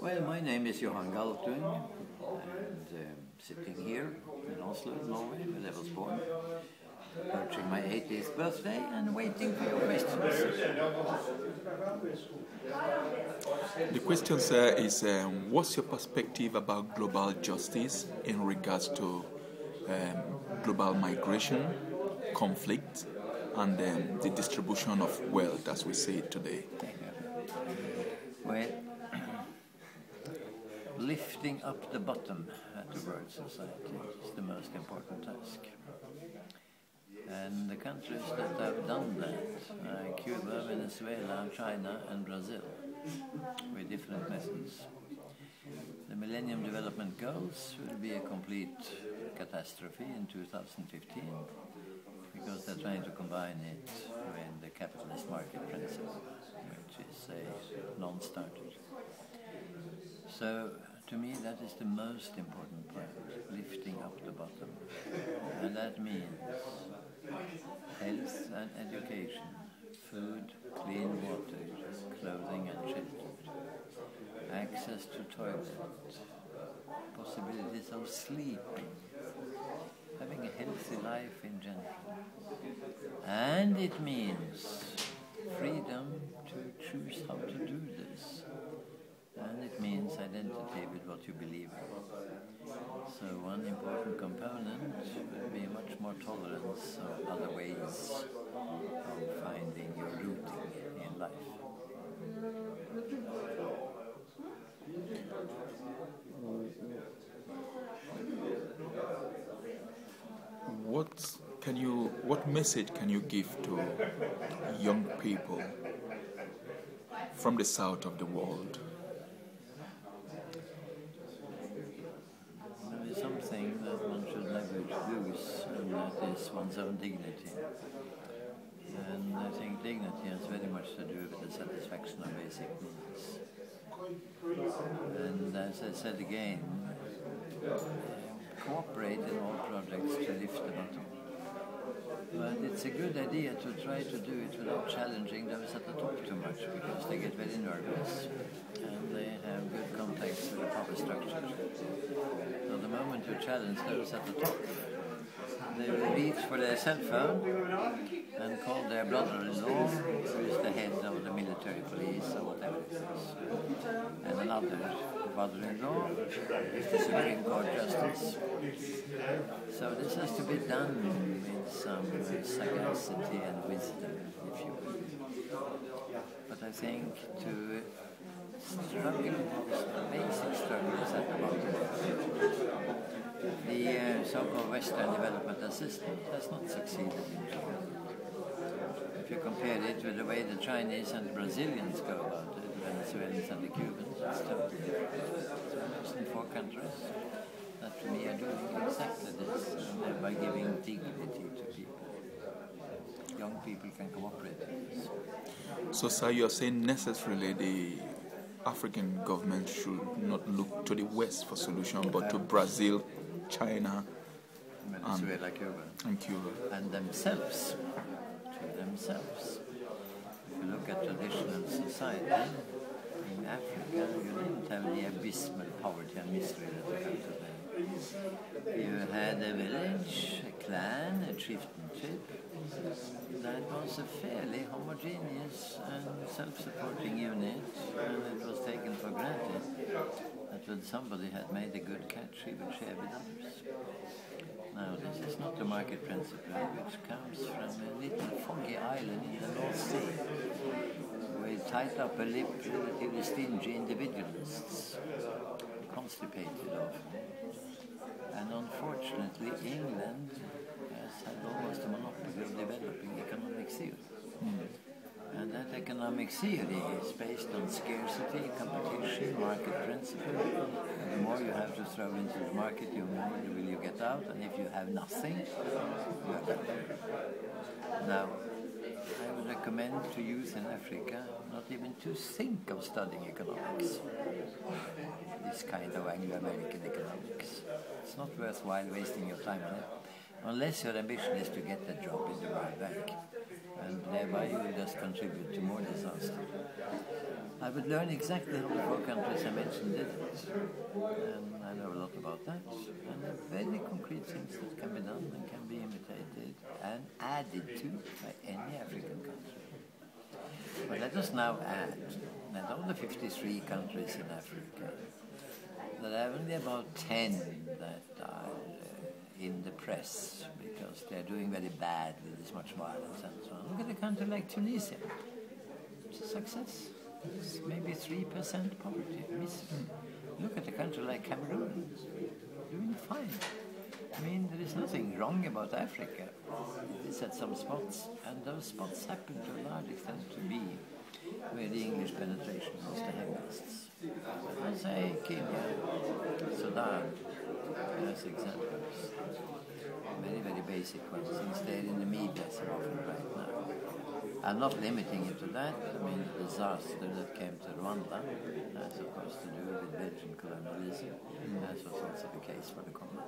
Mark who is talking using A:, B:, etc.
A: Well, my name is Galtung, and sitting here in Oslo, Norway, where I was born, approaching my 80th birthday and waiting for your questions.
B: The question, sir, is what's your perspective about global justice in regards to global migration, conflict, and the distribution of wealth as we see it today?
A: Well, lifting up the bottom at the world society is the most important task. And the countries that have done that, Cuba, Venezuela, China and Brazil, with different methods. The Millennium Development Goals will be a complete catastrophe in 2015 because they're trying to combine it with the capitalist market principle, which is a non-starter. So, to me, that is the most important part, lifting up the bottom. And that means health and education, food, clean water, clothing and shelter, access to toilet, possibilities of sleeping, having a healthy life in general. And it means freedom to choose how to do this. And it means identity with what you believe in. So one important component will be much more tolerance of other ways of finding your rooting in life.
B: What message can you give to young people from the south of the world?
A: There is something that one should never lose, and that is one's own dignity. And I think dignity has very much to do with the satisfaction of basic needs. And as I said again, cooperate in all projects to lift the bottom. But it's a good idea to try to do it without challenging those at the top too much, because they get very nervous and they have good contacts with the power structure. So the moment you challenge those at the top, they will reach for their cell phone and call their brother-in-law, who is the head of the military police or whatever it is, and another brother-in-law is the Supreme Court Justice. So this has to be done with some sagacity and wisdom, if you will. But I think to struggle, the basic struggle is at the bottom. The so-called Western Development Assistance has not succeeded in Cuba. If you compare it with the way the Chinese and the Brazilians go about it, the Venezuelans and the Cubans, it's totally different. So less than 4 countries that to me are doing exactly this, and thereby giving dignity to people. Young people can cooperate in this.
B: So, sir, you're saying necessarily the African government should not look to the West for solution, but to Brazil, China,
A: Venezuela,
B: and Cuba.
A: And themselves, to themselves. If you look at traditional society, in Africa, you didn't have the abysmal poverty and misery that you have today. You had a village, a clan, a chieftainship that was a fairly homogeneous and self-supporting unit, and it was taken for granted that when somebody had made a good catch, he would share with others. Now, this is not the market principle, which comes from a little foggy island in the North Sea, with tight-upper-lip, relatively stingy individualists, constipated often. And unfortunately, England has had almost a monopoly of developing economic theory. And that economic theory is based on scarcity, competition, market principle. And the more you have to throw into the market, the more will you get out. And if you have nothing, you are done. Now, I would recommend to youth in Africa not even to think of studying economics. This kind of Anglo-American economics. It's not worthwhile wasting your time on it, unless your ambition is to get a job in the World Bank. And thereby you will just contribute to more disaster. I would learn exactly how the 4 countries I mentioned did it. And I know a lot about that. And there are very concrete things that can be done and can be imitated and added to by any African country. But let us now add that of the 53 countries in Africa, there are only about 10 that are in the press because they're doing very bad with this much violence and so on. Look at a country like Tunisia. It's a success. It's maybe 3% poverty, misery. Look at a country like Cameroon. Doing fine. I mean, there is nothing wrong about Africa. It is at some spots, and those spots happen to a large extent to be where the English penetration was the heaviest. I say Kenya, Sudan, as examples. Very, very basic ones, since they're in the media so often right now. I'm not limiting it to that. I mean, the disaster that came to Rwanda has, of course, to do with Belgian colonialism, as was also the case for the Congo.